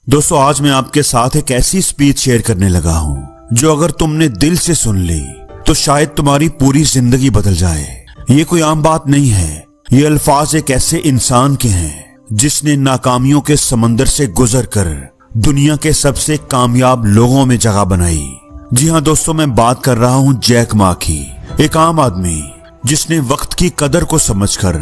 दोस्तों आज मैं आपके साथ एक ऐसी स्पीच शेयर करने लगा हूँ जो अगर तुमने दिल से सुन ली तो शायद तुम्हारी पूरी जिंदगी बदल जाए। ये कोई आम बात नहीं है, ये अल्फाज एक ऐसे इंसान के हैं जिसने नाकामियों के समंदर से गुजरकर दुनिया के सबसे कामयाब लोगों में जगह बनाई। जी हाँ दोस्तों, मैं बात कर रहा हूँ जैक मा की। एक आम आदमी जिसने वक्त की कदर को समझकर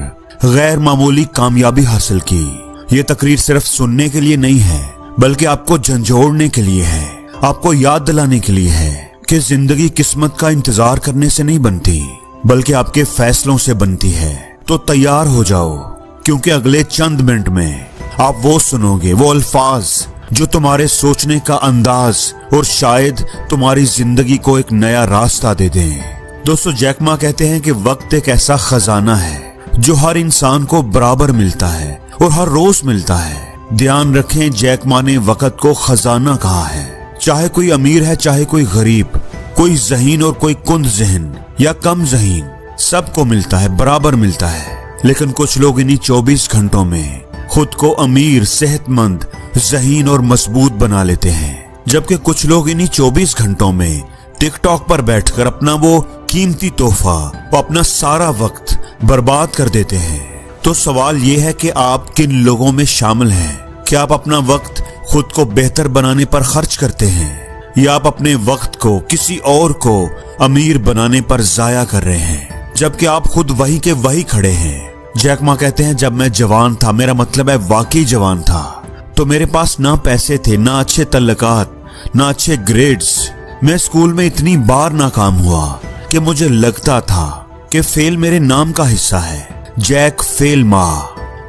गैर मामूली कामयाबी हासिल की। ये तकरीर सिर्फ सुनने के लिए नहीं है बल्कि आपको झंझोड़ने के लिए है, आपको याद दिलाने के लिए है कि जिंदगी किस्मत का इंतजार करने से नहीं बनती बल्कि आपके फैसलों से बनती है। तो तैयार हो जाओ क्योंकि अगले चंद मिनट में आप वो सुनोगे, वो अल्फाज जो तुम्हारे सोचने का अंदाज और शायद तुम्हारी जिंदगी को एक नया रास्ता दे दें। दोस्तों जैक मा कहते हैं कि वक्त एक ऐसा खजाना है जो हर इंसान को बराबर मिलता है और हर रोज मिलता है। ध्यान रखें, जैक मा ने वक्त को खजाना कहा है। चाहे कोई अमीर है चाहे कोई गरीब, कोई ज़हीन और कोई कुंद ज़हन या कम ज़हीन, सबको मिलता है, बराबर मिलता है। लेकिन कुछ लोग इन्हीं 24 घंटों में खुद को अमीर, सेहतमंद, ज़हीन और मजबूत बना लेते हैं, जबकि कुछ लोग इन्हीं 24 घंटों में टिकटॉक पर बैठकर अपना वो कीमती तोहफा और अपना सारा वक्त बर्बाद कर देते हैं। तो सवाल ये है कि आप किन लोगों में शामिल हैं? क्या आप अपना वक्त खुद को बेहतर बनाने पर खर्च करते हैं या आप अपने वक्त को किसी और को अमीर बनाने पर जाया कर रहे हैं, जबकि आप खुद वही के वही खड़े हैं। जैक मा कहते हैं, जब मैं जवान था, मेरा मतलब है वाकई जवान था, तो मेरे पास ना पैसे थे, ना अच्छे तल्लुकात, ना अच्छे ग्रेड्स। मैं स्कूल में इतनी बार नाकाम हुआ कि मुझे लगता था कि फेल मेरे नाम का हिस्सा है। जैक फेल मा।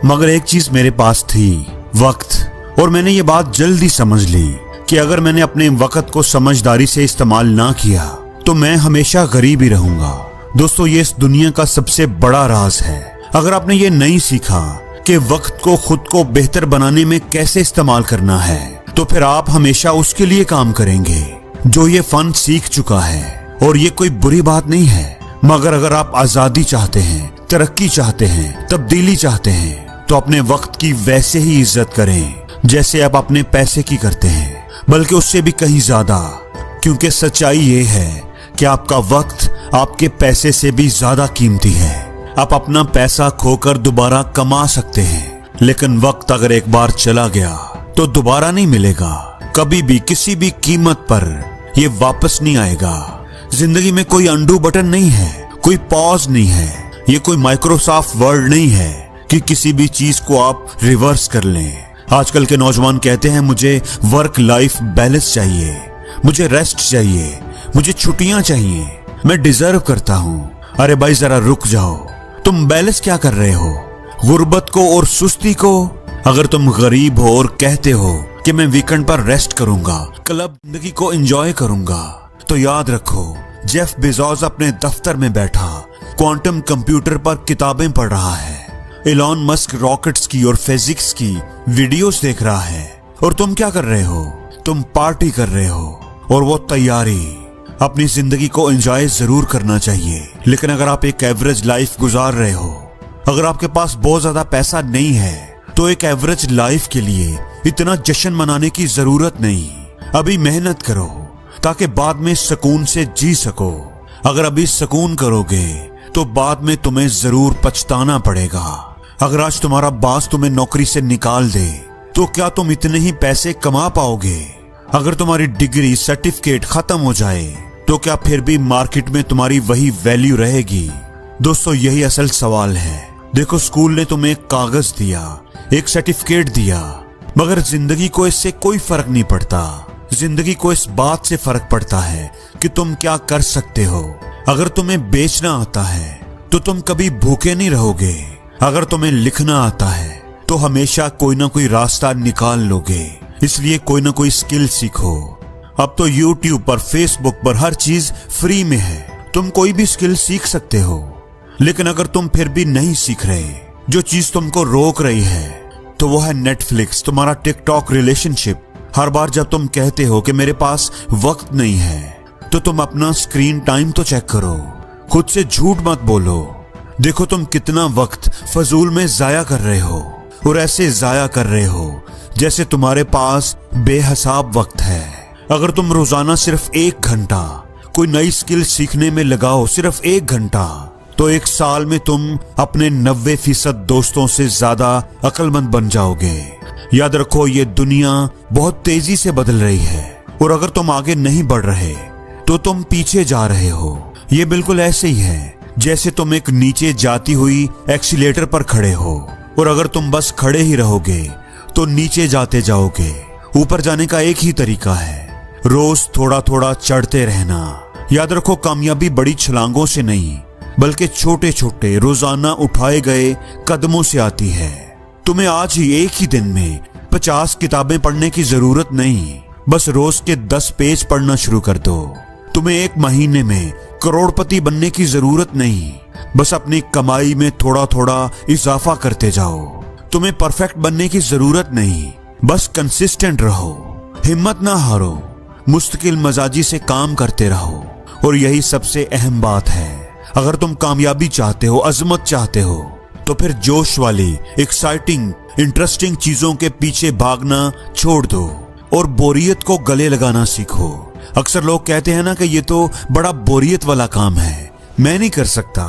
मगर एक चीज मेरे पास थी, वक्त। और मैंने ये बात जल्दी समझ ली कि अगर मैंने अपने वक्त को समझदारी से इस्तेमाल ना किया तो मैं हमेशा गरीब ही रहूंगा। दोस्तों ये इस दुनिया का सबसे बड़ा राज है। अगर आपने ये नहीं सीखा कि वक्त को खुद को बेहतर बनाने में कैसे इस्तेमाल करना है तो फिर आप हमेशा उसके लिए काम करेंगे जो ये फन सीख चुका है। और ये कोई बुरी बात नहीं है, मगर अगर आप आजादी चाहते हैं, तरक्की चाहते हैं, तब्दीली चाहते हैं तो अपने वक्त की वैसे ही इज्जत करें जैसे आप अपने पैसे की करते हैं, बल्कि उससे भी कहीं ज्यादा। क्योंकि सच्चाई ये है कि आपका वक्त आपके पैसे से भी ज्यादा कीमती है। आप अपना पैसा खोकर दोबारा कमा सकते हैं, लेकिन वक्त अगर एक बार चला गया तो दोबारा नहीं मिलेगा। कभी भी किसी भी कीमत पर ये वापस नहीं आएगा। जिंदगी में कोई अंडू बटन नहीं है, कोई पॉज नहीं है, ये कोई माइक्रोसॉफ्ट वर्ड नहीं है कि किसी भी चीज को आप रिवर्स कर लें। आजकल के नौजवान कहते हैं मुझे वर्क लाइफ बैलेंस चाहिए, मुझे रेस्ट चाहिए, मुझे छुट्टियां चाहिए, मैं डिजर्व करता हूँ। अरे भाई जरा रुक जाओ, तुम बैलेंस क्या कर रहे हो? गुर्बत को और सुस्ती को? अगर तुम गरीब हो और कहते हो कि मैं वीकेंड पर रेस्ट करूंगा, क्लब जिंदगी को एंजॉय करूंगा, तो याद रखो जेफ बेजोस अपने दफ्तर में बैठा क्वांटम कंप्यूटर पर किताबें पढ़ रहा है। एलॉन मस्क रॉकेट्स की और फिजिक्स की वीडियोस देख रहा है। और तुम क्या कर रहे हो? तुम पार्टी कर रहे हो। और वो तैयारी। अपनी जिंदगी को एंजॉय जरूर करना चाहिए, लेकिन अगर आप एक एवरेज लाइफ गुजार रहे हो, अगर आपके पास बहुत ज्यादा पैसा नहीं है तो एक एवरेज लाइफ के लिए इतना जश्न मनाने की जरूरत नहीं। अभी मेहनत करो ताकि बाद में सुकून से जी सको। अगर अभी सुकून करोगे तो बाद में तुम्हें जरूर पछताना पड़ेगा। अगर आज तुम्हारा बॉस तुम्हें नौकरी से निकाल दे तो क्या तुम इतने ही पैसे कमा पाओगे? अगर तुम्हारी डिग्री, सर्टिफिकेट खत्म हो जाए तो क्या फिर भी मार्केट में तुम्हारी वही वैल्यू रहेगी? दोस्तों यही असल सवाल है। देखो, स्कूल ने तुम्हें एक कागज दिया, एक सर्टिफिकेट दिया, मगर जिंदगी को इससे कोई फर्क नहीं पड़ता। जिंदगी को इस बात से फर्क पड़ता है कि तुम क्या कर सकते हो। अगर तुम्हें बेचना आता है तो तुम कभी भूखे नहीं रहोगे। अगर तुम्हें लिखना आता है तो हमेशा कोई ना कोई रास्ता निकाल लोगे। इसलिए कोई ना कोई स्किल सीखो। अब तो YouTube पर, Facebook पर हर चीज फ्री में है, तुम कोई भी स्किल सीख सकते हो। लेकिन अगर तुम फिर भी नहीं सीख रहे, जो चीज तुमको रोक रही है तो वो है नेटफ्लिक्स, तुम्हारा टिकटॉक, रिलेशनशिप। हर बार जब तुम कहते हो कि मेरे पास वक्त नहीं है तो तुम अपना स्क्रीन टाइम तो चेक करो। खुद से झूठ मत बोलो। देखो तुम कितना वक्त फजूल में जाया कर रहे हो, और ऐसे जाया कर रहे हो जैसे तुम्हारे पास बेहिसाब वक्त है। अगर तुम रोजाना सिर्फ 1 घंटा कोई नई स्किल सीखने में लगाओ, सिर्फ 1 घंटा, तो 1 साल में तुम अपने 90% दोस्तों से ज्यादा अक्लमंद बन जाओगे। याद रखो, ये दुनिया बहुत तेजी से बदल रही है और अगर तुम आगे नहीं बढ़ रहे तो तुम पीछे जा रहे हो। ये बिल्कुल ऐसे ही है जैसे तुम एक नीचे जाती हुई एक्सीलेटर पर खड़े हो और अगर तुम बस खड़े ही रहोगे तो नीचे जाते जाओगे। ऊपर जाने का एक ही तरीका है, रोज थोड़ा थोड़ा चढ़ते रहना। याद रखो, कामयाबी बड़ी छलांगों से नहीं बल्कि छोटे छोटे रोजाना उठाए गए कदमों से आती है। तुम्हें आज ही एक ही दिन में 50 किताबें पढ़ने की जरूरत नहीं, बस रोज के 10 पेज पढ़ना शुरू कर दो। तुम्हें 1 महीने में करोड़पति बनने की जरूरत नहीं, बस अपनी कमाई में थोड़ा थोड़ा इजाफा करते जाओ। तुम्हें परफेक्ट बनने की जरूरत नहीं, बस कंसिस्टेंट रहो, हिम्मत ना हारो, मुस्तकिल मजाजी से काम करते रहो। और यही सबसे अहम बात है, अगर तुम कामयाबी चाहते हो, अजमत चाहते हो, तो फिर जोश वाली, एक्साइटिंग, इंटरेस्टिंग चीजों के पीछे भागना छोड़ दो और बोरियत को गले लगाना सीखो। अक्सर लोग कहते हैं ना कि ये तो बड़ा बोरियत वाला काम है, मैं नहीं कर सकता।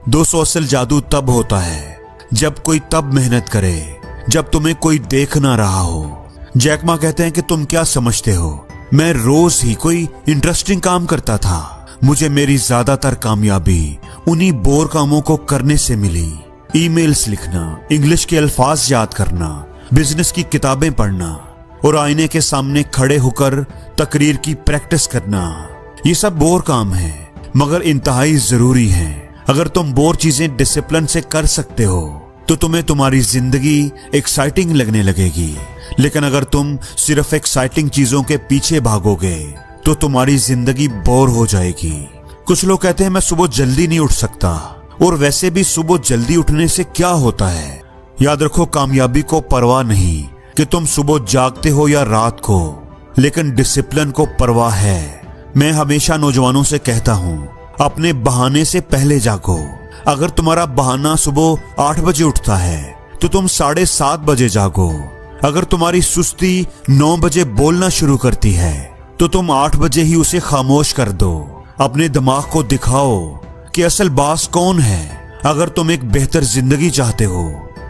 दोस्तों, असल जादू तब होता है जब कोई तब मेहनत करे जब तुम्हें कोई देख ना रहा हो। जैक मा कहते हैं कि तुम क्या समझते हो, मैं रोज ही कोई इंटरेस्टिंग काम करता था। मुझे मेरी ज्यादातर कामयाबी उन्हीं बोर कामों को करने से मिली। ईमेल्स लिखना, इंग्लिश के अल्फाज याद करना, बिजनेस की किताबें पढ़ना और आईने के सामने खड़े होकर तकरीर की प्रैक्टिस करना, ये सब बोर काम है मगर इंतहाई जरूरी है। अगर तुम बोर चीजें डिसिप्लिन से कर सकते हो तो तुम्हें तुम्हारी जिंदगी एक्साइटिंग लगने लगेगी। लेकिन अगर तुम सिर्फ एक्साइटिंग चीजों के पीछे भागोगे तो तुम्हारी जिंदगी बोर हो जाएगी। कुछ लोग कहते हैं मैं सुबह जल्दी नहीं उठ सकता, और वैसे भी सुबह जल्दी उठने से क्या होता है। याद रखो, कामयाबी को परवाह नहीं कि तुम सुबह जागते हो या रात को, लेकिन डिसिप्लिन को परवाह है। मैं हमेशा नौजवानों से कहता हूँ, अपने बहाने से पहले जागो। अगर तुम्हारा बहाना सुबह 8 बजे उठता है तो तुम 7:30 बजे जागो। अगर तुम्हारी सुस्ती 9 बजे बोलना शुरू करती है तो तुम 8 बजे ही उसे खामोश कर दो। अपने दिमाग को दिखाओ कि असल बास कौन है। अगर तुम एक बेहतर जिंदगी चाहते हो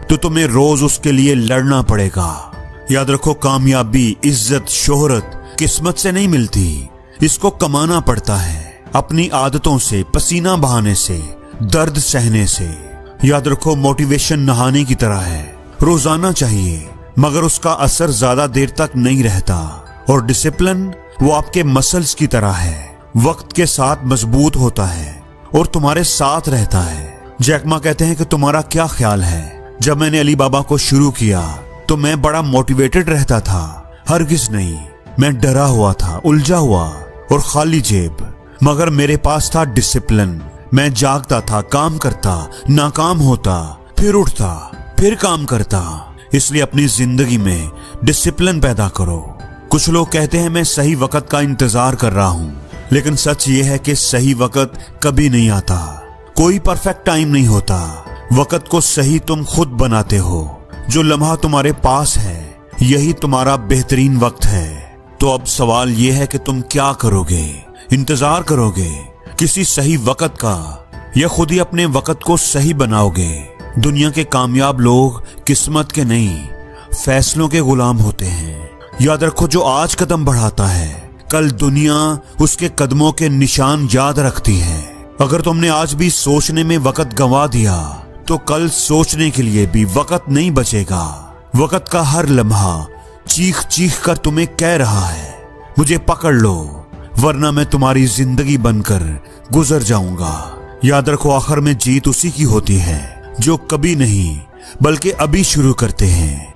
तो तुम्हें रोज उसके लिए लड़ना पड़ेगा। याद रखो, कामयाबी, इज्जत, शोहरत किस्मत से नहीं मिलती, इसको कमाना पड़ता है अपनी आदतों से, पसीना बहाने से, दर्द सहने से। याद रखो, मोटिवेशन नहाने की तरह है, रोजाना चाहिए मगर उसका असर ज्यादा देर तक नहीं रहता। और डिसिप्लिन वो आपके मसल्स की तरह है, वक्त के साथ मजबूत होता है और तुम्हारे साथ रहता है। जैक मा कहते हैं कि तुम्हारा क्या ख्याल है, जब मैंने अली बाबा को शुरू किया तो मैं बड़ा मोटिवेटेड रहता था? हरगिज नहीं, मैं डरा हुआ था, उलझा हुआ और खाली जेब, मगर मेरे पास था डिसिप्लिन। मैं जागता था, काम करता, नाकाम होता, फिर उठता, फिर काम करता। इसलिए अपनी जिंदगी में डिसिप्लिन पैदा करो। कुछ लोग कहते हैं मैं सही वक्त का इंतजार कर रहा हूं, लेकिन सच ये है कि सही वक्त कभी नहीं आता। कोई परफेक्ट टाइम नहीं होता, वक्त को सही तुम खुद बनाते हो। जो लम्हा तुम्हारे पास है यही तुम्हारा बेहतरीन वक्त है। तो अब सवाल यह है कि तुम क्या करोगे? इंतजार करोगे किसी सही वक्त का या खुद ही अपने वक्त को सही बनाओगे? दुनिया के कामयाब लोग किस्मत के नहीं, फैसलों के गुलाम होते हैं। याद रखो, जो आज कदम बढ़ाता है कल दुनिया उसके कदमों के निशान याद रखती है। अगर तुमने आज भी सोचने में वक्त गंवा दिया तो कल सोचने के लिए भी वक्त नहीं बचेगा। वक्त का हर लम्हा चीख चीख कर तुम्हें कह रहा है, मुझे पकड़ लो वरना मैं तुम्हारी जिंदगी बनकर गुजर जाऊंगा। याद रखो, आखिर में जीत उसी की होती है जो कभी नहीं बल्कि अभी शुरू करते हैं।